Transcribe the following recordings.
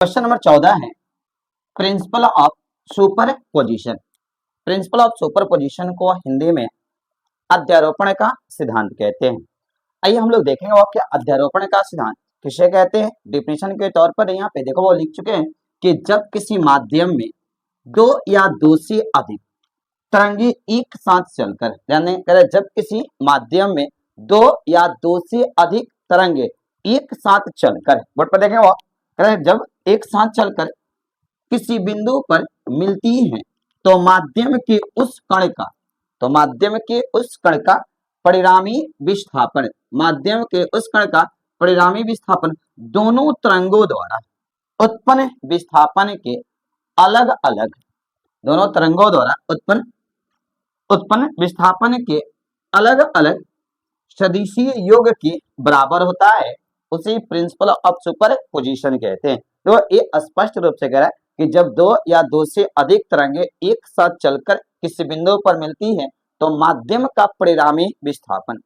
Question number 14 है principle of super position. Principle of super position को हिंदी में अध्यारोपण का सिद्धांत कहते हैं। आइए हम लोग देखेंगे वो क्या अध्यारोपण का सिद्धांत किसे कहते हैं। डिफिनेशन के तौर पर यहाँ पे देखो वो लिख चुके हैं कि जब किसी माध्यम में दो या दो से अधिक तरंगे एक साथ चलकर, यानी जब किसी माध्यम में दो या दो से अधिक तरंगे एक साथ चलकर, बोर्ड पर देखें वो जब एक साथ चलकर किसी बिंदु पर मिलती हैं तो माध्यम के उस कण का परिणामी विस्थापन, माध्यम के उस कण का परिणामी विस्थापन दोनों तरंगों द्वारा उत्पन्न विस्थापन के अलग अलग, दोनों तरंगों द्वारा उत्पन्न विस्थापन के अलग अलग सदिशीय योग के बराबर होता है, उसी प्रिंसिपल ऑफ सुपर पोजिशन कहते हैं। तो ये स्पष्ट रूप से कह रहा है कि जब दो या दो से अधिक तरंगे एक साथ चलकर किसी बिंदु पर मिलती है तो माध्यम का परिणामी विस्थापन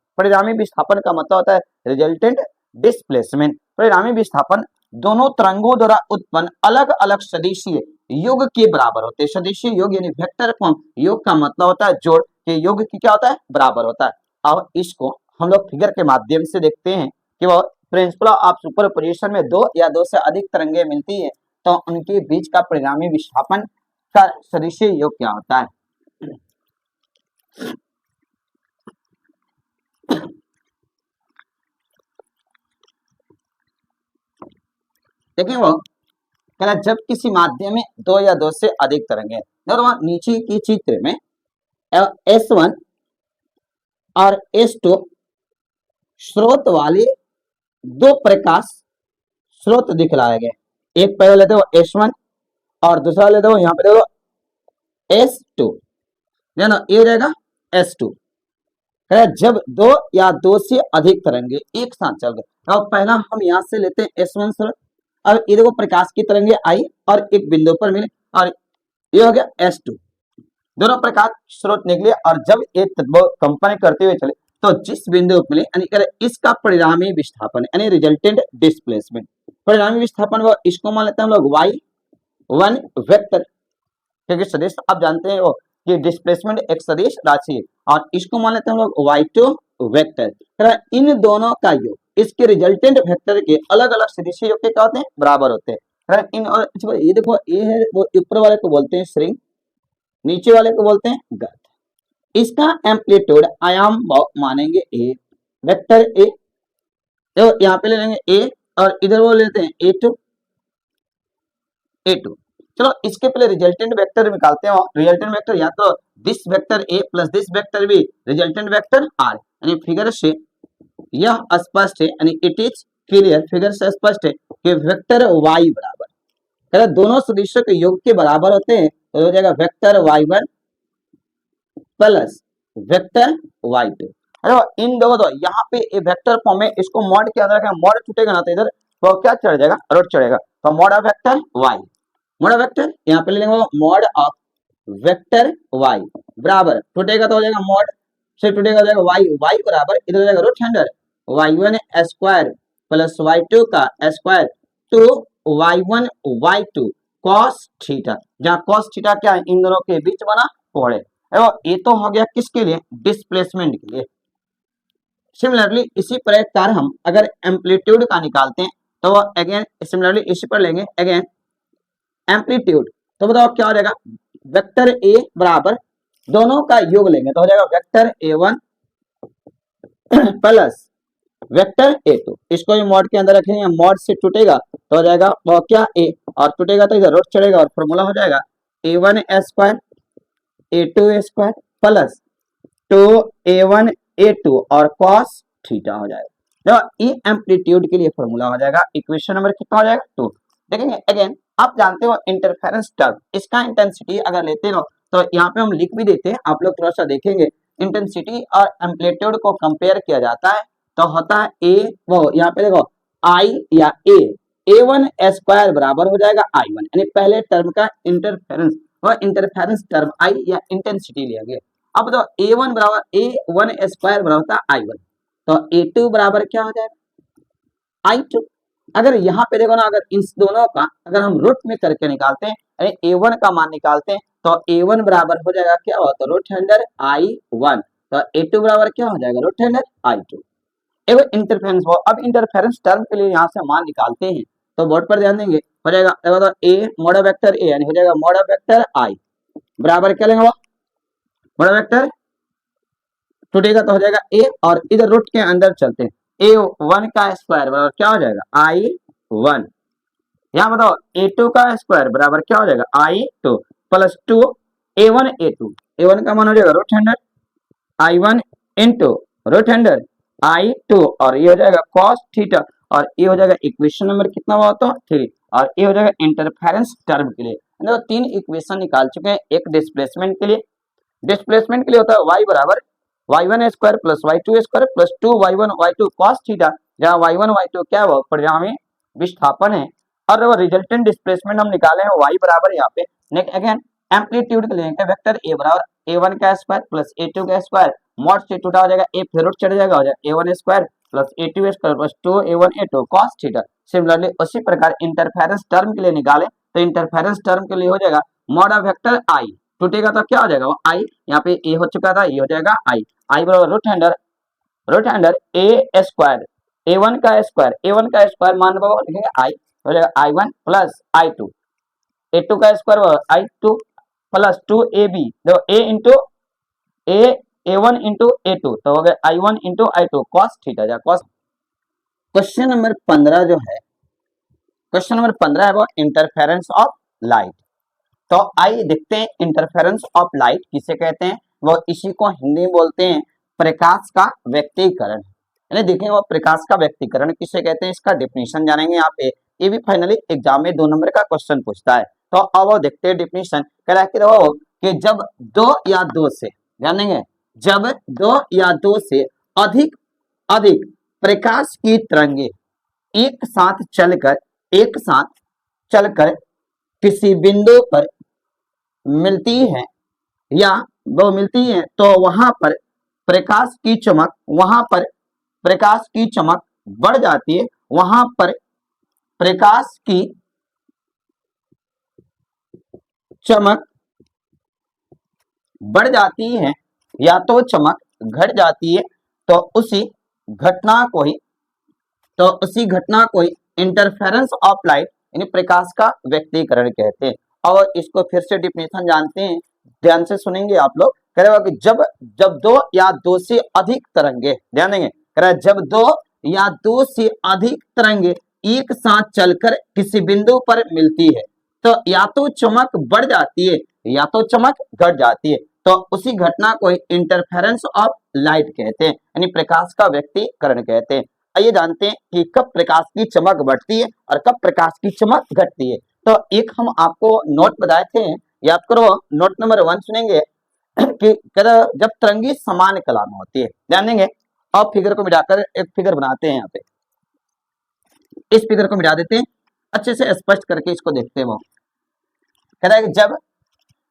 का मतलब होता है रिजल्टेंट डिस्प्लेसमेंट। परिणामी विस्थापन दोनों तरंगों द्वारा उत्पन्न अलग अलग सदिशीय योग के बराबर होते हैं। सदिशीय योग यानी वेक्टर फॉर्म, योग का मतलब होता है जोड़, के योग की क्या होता है बराबर होता है। अब इसको हम लोग फिगर के माध्यम से देखते हैं कि वो प्रिंसिपल ऑफ सुपर पोजिशन में दो या दो से अधिक तरंगे मिलती है तो उनके बीच का परिणामी विस्थापन का सदिशीय योग क्या होता है। देखिए वो कहना जब किसी माध्यम में दो या दो से अधिक तरंगे, तो नीचे की चित्र में S1 और S2 स्रोत वाले दो प्रकाश स्रोत दिखलाए गए। एक पहले लेते हो S1 और दूसरा लेते हो यहाँ पे देखो S2, ना ये रहेगा S2। जब दो या दो से अधिक तरंगे एक साथ चल गए, अब पहला हम यहाँ से लेते हैं S1 स्रोत। अब ये देखो प्रकाश की तरंगे आई और एक बिंदु पर मिले और ये हो गया S2, दोनों प्रकाश स्रोत निकले और जब ये कंपन करते हुए चले तो जिस बिंदु पर मिले यानी इसका परिणामी विस्थापन यानी रिजल्टेंट डिस्प्लेसमेंट, परिणामी विस्थापन वो इसको मान लेते हैं हम लोग y1 वेक्टर, क्योंकि सदिश आप जानते हैं वो कि डिस्प्लेसमेंट एक सदिश राशि है, और इसको मान लेते हैं हम लोग y2 वेक्टर। इन दोनों का योग इसके रिजल्टेंट वेक्टर के अलग अलग सदिशीय योग के क्या होते हैं बराबर होते हैं। इन और ये देखो ये है वो ऊपर वाले को बोलते हैं श्रृंग, नीचे वाले को बोलते हैं गत। इसका एम्पलीट्यूड आयाम मानेंगे ए, वेक्टर ए, तो यहाँ पे ले लेंगे ए और इधर वो लेते हैं A2। चलो इसके पहले रिजल्टेंट वेक्टर निकालते हैं। रिजल्टेंट वेक्टर या तो this vector A plus this vector B resultant vector R, यानी फिगर से यह स्पष्ट है, यानी इट इज क्लियर, फिगर से स्पष्ट है कि वेक्टर y बराबर दोनों सदिशों के योग के बराबर होते हैं, तो हो जाएगा vector y1 plus vector y2। अरे इन दोनों तो यहाँ पे वेक्टर फॉर्म में इसको मॉड के अंदर रखें, मॉड छूटेगा ना तो इधर तो क्या चढ़ जाएगा रूट चढ़ेगा, तो mod of vector y, mod of vector यहाँ पे ले लेंगे मॉड ऑफ वेक्टर y बराबर टूटेगा तो हो जाएगा मॉड से टूटेगा हो जाएगा y बराबर इधर हो जाएगा root under y1 square plus y2 का square two y1 y2 cos theta, जहाँ cos थीटा क्या है इन दोनों के बीच बना कोण है। ये तो हो गया किसके लिए डिस्प्लेसमेंट के लिए। सिमिलरली इसी प्रकार हम अगर एम्पलीट्यूड का निकालते हैं तो वो अगेन सिमिलरली इसी पर लेंगे अगेन एम्पलीट्यूड, तो बताओ क्या हो जाएगा वेक्टर ए बराबर दोनों का योग लेंगे तो हो जाएगा vector A1 plus vector A2। इसको भी मॉड के अंदर रखेंगे, मॉड से टूटेगा तो हो जाएगा वो क्या ए और टूटेगा तो इधर रूट चढ़ेगा और फॉर्मूला हो जाएगा A1 square A2 square plus 2A1 A2 और cos थीटा हो जाएगा। ये एम्पलीट्यूड के लिए फॉर्मूला हो जाएगा। इक्वेशन नंबर कितना हो जाएगा 2। देखेंगे अगेन आप जानते हो इंटरफेरेंस टर्म, इसका इंटेंसिटी अगर लेते हो तो यहाँ पे हम लिख भी देते हैं, आप लोग थोड़ा सा देखेंगे इंटेंसिटी और एम्पलीट्यूड को कंपेयर किया जाता है तो होता है ए वो यहाँ पे देखो आई या ए A1 स्क्वायर बराबर हो जाएगा I1, यानी पहले टर्म का इंटरफेरेंस वह इंटरफेरेंस टर्म आई या इंटेंसिटी लिया गया। अब तो A1 बराबर A1 स्क्वायर बराबर होता है I1, तो A2 बराबर क्या हो जाएगा I2, अगर यहाँ पे देखो ना, अगर इन दोनों का अगर हम रूट में करके निकालते हैं, यानी a1 का मान निकालते हैं, तो a1 बराबर हो जाएगा क्या हो, तो रूट अंडर i1, तो a2 बराबर क्या हो जाएगा, रूट अंडर i2। एवं इंटरफेरेंस, अब इंटरफेरेंस टर्म के लिए यहाँ से मान निकालते हैं, तो बोर्ड पर ध्यान देंगे, हो जाएगा तो a मोड वेक्टर a, यानी हो जाएगा मोड वेक्टर i बराबर क्या लेंगे, मोड वेक्टर टूटेगा तो हो जाएगा a, और इधर रूट के अंदर चलते हैं, a1 का स्क्वायर बराबर क्या हो जाएगा i1, यहाँ बताओ a2 का स्क्वायर बराबर क्या हो जाएगा i2 plus 2 a1 a2, a1 का मान हो जाएगा root under i1 into root under i2, और ये हो जाएगा cos थीटा, और ये हो जाएगा इक्वेशन नंबर कितना हुआ, तो 3, और ये हो जाएगा इंटरफेरेंस टर्म के लिए। तो 3 इक्वेशन निकाल चुके हैं। एक डिस्प्लेसमेंट के लिए, डिस्प्लेसमेंट के लिए होता है y बराबर y1 square plus y2 square plus 2y1 y2 cos theta, जहाँ y1 y2 क्या है, परिणामी विस्थापन है, और वो रिजल्टेंट डिस्प्लेसमेंट हम निकाले हैं y बराबर यहाँ पे नेक्स्ट अगेन एम्पलीट्यूड के लिए वेक्टर a बराबर a1 का स्क्वायर प्लस a2 का स्क्वायर, मॉड से टूटा हो जाएगा, a फिर रूट चढ़ जाएगा, हो जाएगा a1 square plus a2 square plus 2a1 a2 cos theta. Similarly उसी प्रकार इंटरफेरेंस टर्म के लिए निकाले, तो इंटरफेरेंस टर्म के लिए हो जाएगा मॉड ऑफ वेक्टर i, टूटेगा तो क्या हो जाएगा, वो i, यहाँ पे a हो चुका था, ये हो जाएगा i बराबर root under a square a1 का स्क्वायर मान लिखेंगे i, हो जाएगा i1 प्लस i2, a2 का स्क्वायर i2 प्लस 2ab, देखो a into a1 into a2, तो हो गया i1 into i2 cos theta जा cos। क्वेश्चन नंबर 15 जो है, क्वेश्चन नंबर 15 है वो इंटरफेरेंस ऑफ लाइट। तो आइए देखते हैं इंटरफेरेंस ऑफ लाइट किसे कहते हैं, वो इसी को हिंदी में बोलते हैं प्रकाश का व्यक्तीकरण, यानी देखेंगे वो प्रकाश का व्यक्तीकरण किसे कहते हैं, इसका डेफिनेशन जानेंगे यहाँ पे, ये भी फाइनली एग्जाम में 2 नंबर का क्वेश्चन पूछता है। तो अब वो देखते हैं डेफिनेशन, कह रहा है कि जब 2 या 2 से, जानेंगे जब 2 या 2 से अधिक प्रकाश की तरंगे एक साथ चलकर किसी बिंदु पर मिलती है या वो मिलती है, तो वहां पर प्रकाश की चमक बढ़ जाती है, वहां पर प्रकाश की चमक बढ़ जाती है या तो चमक घट जाती है, तो उसी घटना को ही इंटरफेरेंस ऑफ लाइट यानी प्रकाश का व्यक्तीकरण कहते हैं। और इसको फिर से डिफिनेशन जानते हैं, ध्यान से सुनेंगे आप लोग, कह रहे हो कि जब 2 या 2 से अधिक तरंगे, ध्यान देंगे, कह रहा है जब 2 या 2 से अधिक तरंगे एक साथ चलकर किसी बिंदु पर मिलती है, तो या तो चमक बढ़ जाती है या तो चमक घट जाती है, तो उसी घटना को इंटरफेरेंस ऑफ लाइट कहते हैं, यानी प्रकाश का व्यक्तीकरण कहते हैं। आइए जानते हैं कि कब प्रकाश की चमक बढ़ती है और कब प्रकाश की चमक घटती है। तो एक हम आपको नोट बताए थे, याद करो, नोट नंबर 1 सुनेंगे कि जब तरंगी समान कला में होती है, ध्यान देंगे, और फिगर को मिटाकर एक फिगर बनाते हैं, यहाँ पे इस फिगर को मिटा देते हैं, अच्छे से स्पष्ट करके इसको देखते हैं। वो कह रहा है कि जब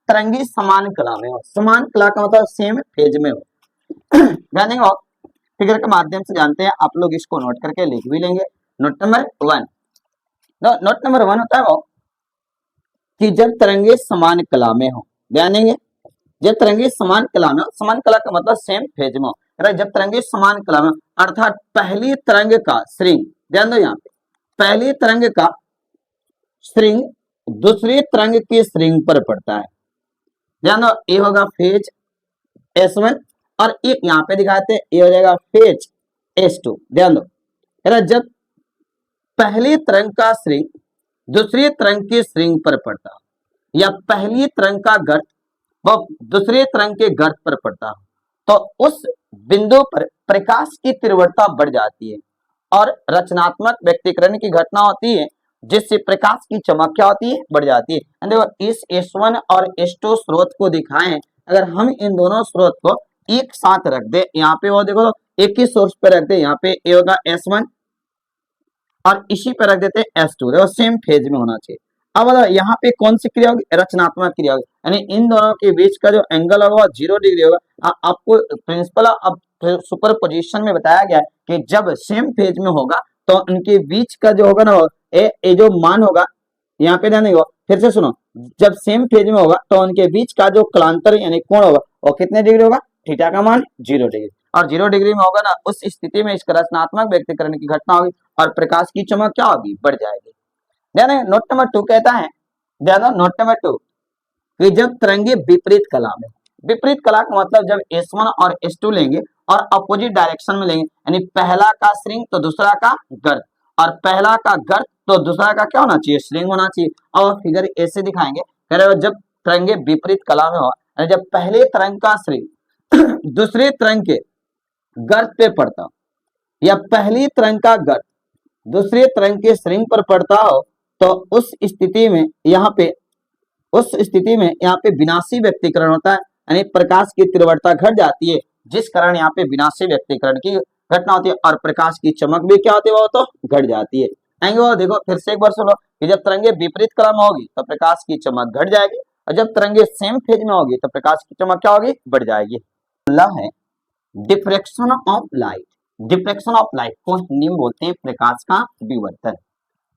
तरंगी समान कला में हो, समान कला का मतलब सेम फेज में हो, ध्यान देंगे, फिगर के माध्यम से जानते हैं, आप लोग इसको नोट करके लिख भी लेंगे। नोट नंबर 1, नोट नंबर 1 होता है वो कि जब तरंगे समान कला में हो, ध्यान देंगे, जब तरंगे समान कला में हो, समान कला का मतलब सेम फेज में हो, जब तरंगे समान कला में, अर्थात पहली तरंग का श्रृंग, ध्यान दो यहाँ पे, पहली तरंग का श्रृंग दूसरी तरंग की श्रृंग पर पड़ता है, ध्यान दो, ये होगा फेज S1, और एक यहाँ पे दिखाते हैं, ये हो जाएगा फेज S2, ध्यान दो, जब पहली तरंग का श्रृंग दूसरी तरंग की श्रृंग पर पड़ता हो या पहली तरंग का गर्त वो दूसरी तरंग के गर्त पर पड़ता हो, तो उस बिंदु पर प्रकाश की तीव्रता बढ़ जाती है और रचनात्मक व्यक्तीकरण की घटना होती है, जिससे प्रकाश की चमक क्या होती है, बढ़ जाती है। देखो इस S1 और S2 स्रोत को दिखाएं, अगर हम इन दोनों स्रोत को एक साथ रख दे, यहाँ पे वो देखो एक ही सोर्स पे रख दे, यहाँ पे ये होगा S1 और इसी पे रख देते हैं S2, देखो सेम फेज में होना चाहिए। अब यहाँ पे कौन सी क्रिया होगी, रचनात्मक क्रिया होगी, यानी इन दोनों के बीच का जो एंगल होगा 0 डिग्री होगा। आपको प्रिंसिपल अब सुपर पोजिशन में बताया गया है कि जब सेम फेज में होगा तो उनके बीच का जो होगा ना ये जो मान होगा यहाँ पे ध्यान देगा, फिर से सुनो, जब सेम फेज में होगा तो उनके बीच का जो कलांतर यानी कोण होगा वो कितने डिग्री होगा, थीटा का मान 0 डिग्री, और 0 डिग्री में होगा ना उस स्थिति में इसका रचनात्मक व्यक्तीकरण की घटना होगी और प्रकाश की चमक क्या होगी, बढ़ जाएगी। ध्यान, नोट नंबर 2 कहता है, ध्यान, नोट नंबर 2 कि जब तरंगे विपरीत कला में, विपरीत कला का मतलब जब S1 और S2 लेंगे और अपोजिट डायरेक्शन में लेंगे, यानी पहला का श्रिंग तो दूसरा का गर्त, और पहला का गर्त तो दूसरा का क्या होना चाहिए, श्रिंग होना चाहिए। और फिगर ऐसे दिखाएंगे, कह रहे हो जब तरंगे विपरीत कला में हो, जब पहले तरंग का श्रिंग दूसरे तरंग के गर्त पे पड़ता, या पहली तरंग का गर्त दूसरे तरंग के श्रिंग पर पड़ता हो, तो उस स्थिति में यहाँ पे विनाशी व्यक्तीकरण होता है, यानी प्रकाश की तीव्रता घट जाती है, जिस कारण यहाँ पे विनाशी व्यक्तीकरण की घटना होती है और प्रकाश की चमक भी क्या होती है, वो तो घट जाती है। आएंगे वो देखो फिर से एक बार सुनो कि जब तरंगे विपरीत कला में होगी तो प्रकाश की चमक घट जाएगी, और जब तरंगे सेम फेज में होगी तो प्रकाश की चमक क्या होगी, बढ़ जाएगी। अगला है diffraction of light. Diffraction of light को हिंदी में बोलते हैं प्रकाश का विवर्तन।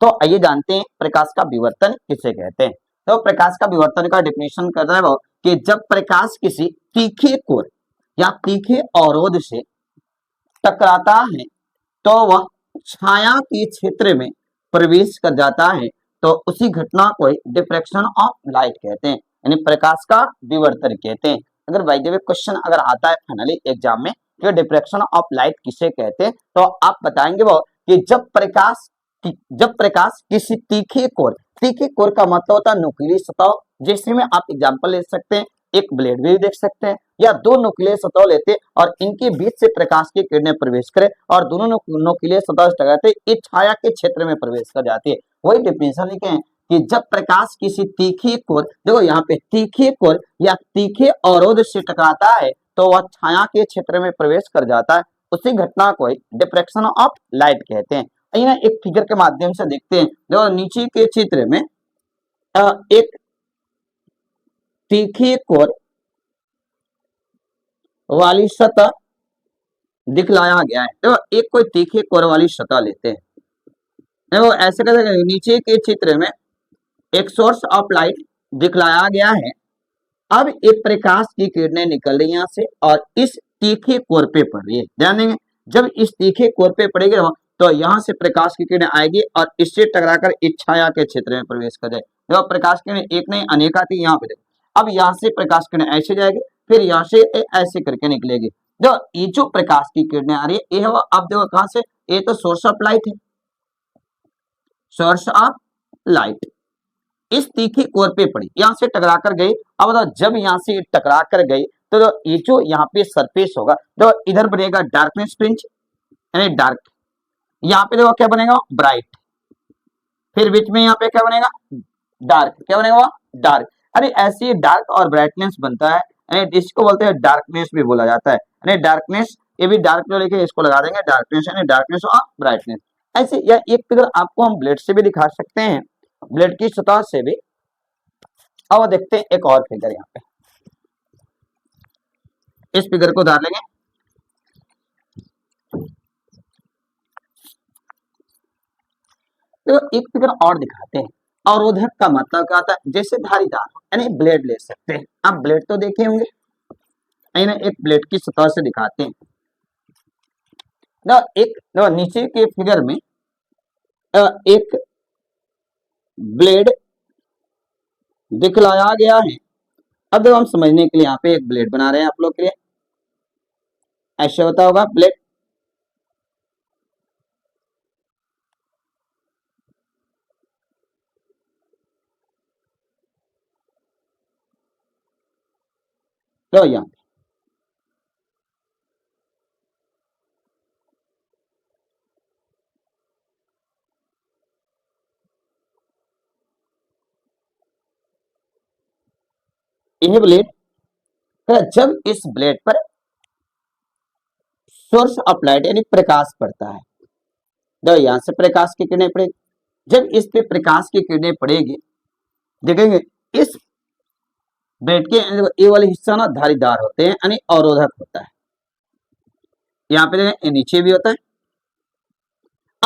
तो आइए जानते हैं प्रकाश का विवर्तन किसे कहते हैं। तो प्रकाश का विवर्तन का डेफिनेशन कर रहा है वो कि जब प्रकाश किसी तीखे कोर या तीखे अवरोध से टकराता है तो वह छाया के क्षेत्र में प्रवेश कर जाता है, तो उसी घटना को डिफ्रैक्शन ऑफ लाइट कहते हैं, यानी प्रकाश का विवर्तन कहते हैं। अगर बाय द वे क्वेश्चन अगर आता है फाइनली एग्जाम में कि डिफ्रैक्शन ऑफ लाइट किसे कहते हैं, तो आप बताएंगे वो कि जब प्रकाश किसी तीखे कोर का मतलब होता है नुकीली सतह, जिसमें में आप एग्जांपल ले सकते हैं, एक ब्लेड भी देख सकते हैं, या दो नुकीले सतह लेते और इनके बीच से प्रकाश की किरणें प्रवेश करें और दोनों नुकीले सतह से टकराते इस छाया के क्षेत्र में प्रवेश कर जाती है। वही डेफिनेशन लिखे हैं कि जब प्रकाश किसी तीखे कोर, देखो यहाँ पे तीखे कोर या तीखे अवरोध से टकराता है तो वह छाया के क्षेत्र में प्रवेश कर जाता है, उसी घटना को डिफ्रैक्शन ऑफ लाइट कहते हैं। एक फिगर के माध्यम से देखते हैं, जो नीचे के चित्र में एक तीखी कोर वाली सतह दिखलाया गया है। तो एक कोई तीखे कोर वाली सतह लेते हैं, देखो ऐसे करके नीचे के चित्र में एक सोर्स ऑफ लाइट दिखलाया गया है। अब एक प्रकाश की किरणें निकल रही यहाँ से और इस तीखे कोर पे पड़ रही है। ध्यान देंगे, जब इस तीखे कोर पे पड़ेगी तो यहाँ से प्रकाश की किरणें आएगी और इससे टकराकर इस छाया के क्षेत्र में प्रवेश कर जाए। देखो प्रकाश किरणें एक नहीं अनेक आती है यहाँ पे, देखो अब यहाँ से प्रकाश किरणें ऐसे जाएगी, फिर यहाँ से ऐसे करके निकलेगी। जो ये जो प्रकाश की किरणें आ रही है ये अब देखो कहां से, ये तो सोर्स ऑफ लाइट है, सोर्स ऑफ लाइट इस तीखी कोर पे पड़ी, यहां से टकरा कर गई। अब बताओ जब यहां से टकरा कर गई तो ये जो यहाँ पे सरफेस होगा, तो इधर बनेगा डार्कनेस फ्रिंज यानी डार्क, यहाँ पे देखो क्या बनेगा, ब्राइट, फिर बीच में यहाँ पे क्या बनेगा, डार्क, क्या बनेगा, डार्क। अरे ऐसे डार्क और ब्राइटनेस बनता है, यानी इसको बोलते हैं डार्कनेस भी बोला जाता है, यानी डार्कनेस, ये भी डार्क जो लिखे इसको लगा देंगे डार्कनेस, यानी डार्कनेस और ब्राइटनेस। ऐसे या एक फिगर आपको हम ब्लेड से भी दिखा सकते हैं, ब्लेड की सतह से भी। अब देखते हैं एक और फिगर, यहाँ पे इस फिगर को उधार लेंगे। तो एक फिगर और दिखाते हैं, अवरोधक का मतलब क्या होता है, जैसे धारीदार यानी ब्लेड ले सकते हैं। आप ब्लेड तो देखे होंगे, एक ब्लेड की सतह से दिखाते हैं। नीचे के फिगर में एक ब्लेड दिखलाया गया है। अब देखो हम समझने के लिए यहाँ पे एक ब्लेड बना रहे हैं आप लोग के लिए, ऐसे होता होगा ब्लेड। तो यहाँ यह ब्लेड, जब इस ब्लेड पर सोर्स ऑफ लाइट यानी प्रकाश पड़ता है, तो यहां से प्रकाश की किरणें पड़ेगी। जब इस पे प्रकाश की किरणें पड़ेगी, देखेंगे इस ब्लेड के ये वाले हिस्सा ना धारीदार होते हैं यानी अवरोधक होता है। यहाँ पे देखें नीचे भी होता है।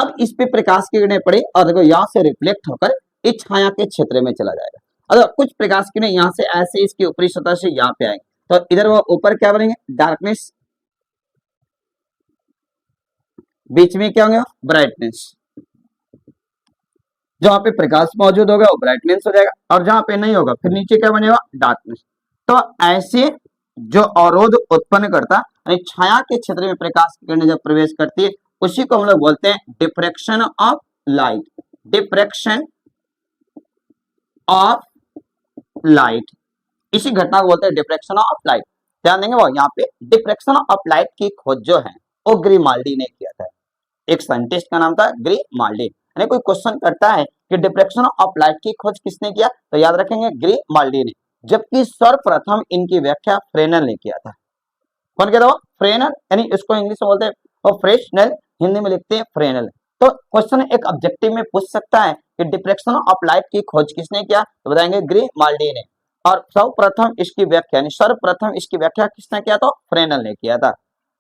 अब इस पे प्रकाश की किरणें पड़े और देखो यहाँ से रिफ्लेक्ट होकर इस छाया के क्षेत्र में चला जाएगा। अगर कुछ प्रकाश की किरणें यहाँ से ऐसे इसकी ऊपरी सतह से यहाँ पे आएंगे तो इधर वो ऊपर क्या बनेंगे, डार्कनेस, बीच में क्या होंगे, ब्राइटनेस। जहां पे प्रकाश मौजूद होगा वो ब्राइटनेस हो जाएगा और जहां पे नहीं होगा फिर नीचे क्या बनेगा, डार्कनेस। तो ऐसे जो अवरोध उत्पन्न करता यानी छाया के क्षेत्र में प्रकाश की किरणें जब प्रवेश करती है उसी को हम लोग बोलते हैं diffraction of light, diffraction of light. इसी घटना को बोलते हैं डिफ्रैक्शन ऑफ लाइट। ध्यान देंगे वो यहाँ पे डिफ्रैक्शन ऑफ लाइट की खोज जो है वो ग्रीमाल्डी ने किया था। एक साइंटिस्ट का नाम था ग्रीमाल्डी। यानी कोई क्वेश्चन करता है कि डिफ्रैक्शन ऑफ लाइट की खोज किसने किया तो याद रखेंगे ग्रीमाल्डी ने, जबकि सर्वप्रथम इनकी व्याख्या फ्रेनेल ने किया था। कौन कहता है, फ्रेनेल, यानी इसको इंग्लिश में बोलते हैं और फ्रेशनेल, हिंदी में लिखते हैं फ्रेनेल। तो क्वेश्चन एक ऑब्जेक्टिव में पूछ सकता है कि डिफ्रैक्शन ऑफ लाइट की खोज किसने किया तो बताएंगे ग्रीमाल्डी ने। और सर्वप्रथम इसकी व्याख्या यानी सर्वप्रथम इसकी व्याख्या किसने किया तो फ्रेनेल ने किया था।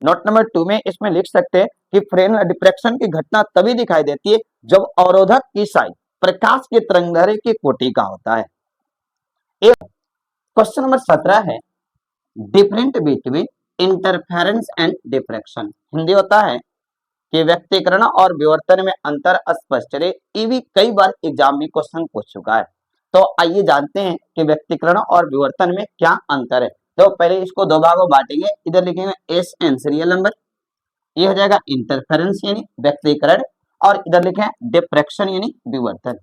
नोट नंबर 2 में इसमें लिख सकते हैं कि फ्रेनेल डिफ्रैक्शन की घटना तभी दिखाई देती है जब अवरोधक की साइज प्रकाश के तरंगदैर्घ्य की कोटि का होता है। क्वेश्चन नंबर 17 है different between interference and diffraction. Hindi होता है कि व्यक्तीकरण और विवर्तन में अंतर स्पष्ट करे। ये भी कई बार एग्जाम में क्वेश्चन पूछ चुका है। तो आइए जानते हैं कि व्यक्तीकरण और विवर्तन में क्या अंतर है। तो पहले इसको दो भागों में बांटेंगे। इधर लिखेंगे एस एन सीरियल नंबर, ये हो जाएगा इंटरफेरेंस यानी व्यक्तीकरण, और इधर लिखे डिफ्रैक्शन यानी विवर्तन।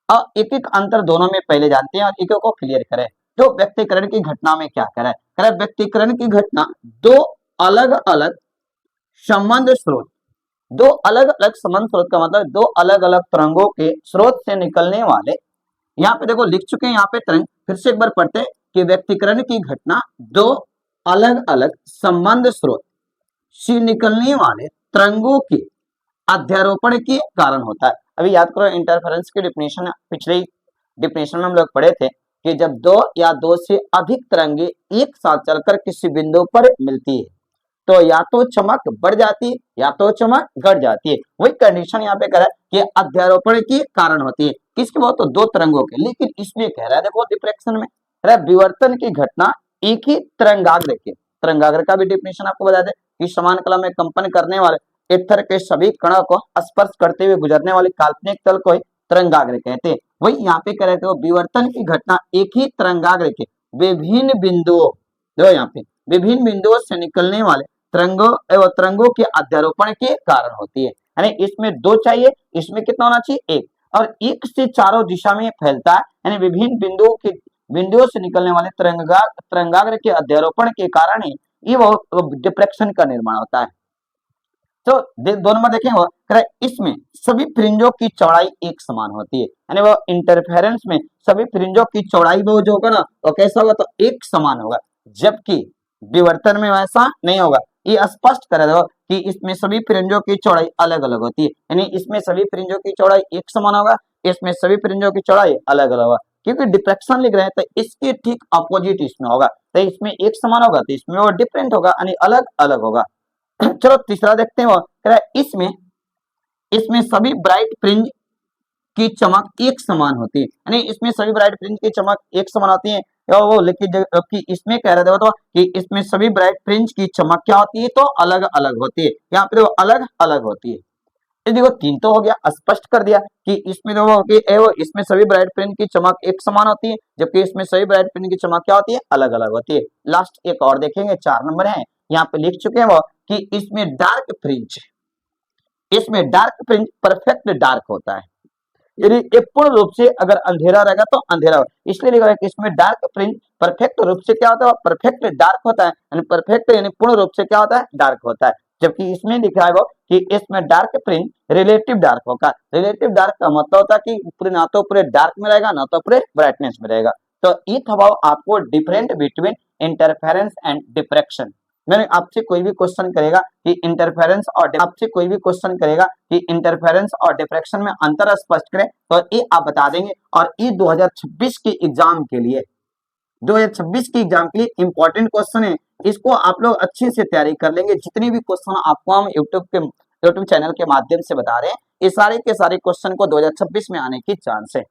और एक एक अंतर दोनों में पहले जानते हैं और एक को क्लियर करें। तो व्यक्तीकरण की घटना में क्या करें, व्यक्तीकरण की घटना दो अलग अलग संबंध स्रोत, दो अलग अलग संबंध स्रोत का मतलब दो अलग अलग तरंगों के स्रोत से निकलने वाले, यहाँ पे देखो लिख चुके हैं यहाँ पे तरंग, फिर से एक बार पढ़ते हैं कि व्यक्तीकरण की घटना दो अलग अलग संबंध स्रोत से निकलने वाले तरंगों के अध्यारोपण के कारण होता है। अभी याद करो इंटरफेरेंस की डिफिनेशन पिछले डिफिनेशन में हम लोग पढ़े थे कि जब दो या दो से अधिक तरंगे एक साथ चलकर किसी बिंदु पर मिलती है तो या तो चमक बढ़ जाती है या तो चमक घट जाती है। वही कंडीशन यहाँ पे कह रहा है कि अध्यारोपण के कारण होती है। किसके बहुत तो दो तरंगों के, लेकिन इसमें कह रहा है देखो डिफ्रैक्शन में कह रहा है विवर्तन की घटना एक ही तरंगाग्र के, तरंगाग्र का भी डिफिनेशन आपको बता दें कि समान कला में कंपन करने वाले इत्थर के सभी कणों को स्पर्श करते हुए गुजरने वाले काल्पनिक तल को तरंगाग्र कहते हैं। वही यहाँ पे कह रहे थे विवर्तन की घटना एक ही तरंगाग्र के विभिन्न बिंदुओं, जो यहाँ पे विभिन्न बिंदुओं से निकलने वाले तरंगों एवं तरंगों के अध्यारोपण के कारण होती है। यानी इसमें दो चाहिए, इसमें कितना होना चाहिए एक, और एक से चारों दिशा में फैलता है। यानी विभिन्न बिंदुओं से निकलने वाले तरंगाग्र के अध्यारोपण के कारण ही ये वो डिफ्रैक्शन का निर्माण होता है। तो दो नंबर देखें वो इसमें सभी फ्रिंजों की चौड़ाई एक समान होती है। यानी वो इंटरफेरेंस में सभी फ्रिंजों की चौड़ाई वो जो होगा ना वो कैसा होगा तो एक समान होगा, जबकि विवर्तन में वैसा नहीं होगा। ये स्पष्ट कर दो कि इसमें सभी फ्रिंजों की चौड़ाई अलग अलग होती है। यानी इसमें सभी फ्रिंजों की चौड़ाई एक समान होगा, इसमें सभी फ्रिंजों की चौड़ाई अलग अलग होगा। क्योंकि डिफ्रैक्शन लिख रहे हैं तो इसके ठीक अपोजिट इसमें होगा, तो इसमें एक समान होगा तो इसमें वो डिफरेंट होगा यानी अलग अलग होगा। चलो तीसरा देखते हैं वो कह रहा है इसमें सभी ब्राइट फ्रिंज की चमक एक समान होती है। यानी इसमें सभी ब्राइट फ्रिंज की चमक एक समान होती है वो, लेकिन जबकि इसमें कह रहे थे तो कि इसमें सभी ब्राइट फ्रिंज की चमक क्या होती है तो अलग अलग होती है। यहाँ पे वो अलग अलग होती है। ये देखो तीन तो हो गया, स्पष्ट कर दिया कि इसमें तो वो इसमें सभी ब्राइट फ्रिंज की चमक एक समान होती है, जबकि इसमें सभी ब्राइट फ्रिंज की चमक क्या होती है अलग अलग होती है। लास्ट एक और देखेंगे 4 नंबर है, यहाँ पे लिख चुके हैं वो कि इसमें डार्क फ्रिंज परफेक्ट डार्क होता है। यदि ये पूर्ण रूप से अगर अंधेरा रहेगा तो अंधेरा होगा, इसलिए लिखा है कि इसमें डार्क फ्रिंज परफेक्ट रूप से क्या होता है परफेक्ट डार्क होता है। यानी परफेक्ट यानी पूर्ण रूप से क्या होता है डार्क होता है, जबकि इसमें लिखा है वो कि इसमें डार्क फ्रिंज रिलेटिव डार्क होगा। रिलेटिव डार्क का मतलब होता है कि पूरे ना तो पूरे डार्क में रहेगा ना तो पूरे ब्राइटनेस में रहेगा। तो ये था आपको different between interference and diffraction. मैंने आपसे कोई भी क्वेश्चन करेगा कि इंटरफेरेंस और डिफ्रैक्शन में अंतर स्पष्ट करें तो ये आप बता देंगे। और ये 2026 के एग्जाम के लिए 2026 के एग्जाम के लिए इंपॉर्टेंट क्वेश्चन है, इसको आप लोग अच्छे से तैयारी कर लेंगे। जितने भी क्वेश्चन आपको हम यूट्यूब चैनल के माध्यम से बता रहे हैं ये सारे के सारे क्वेश्चन को 2026 में आने की चांस है।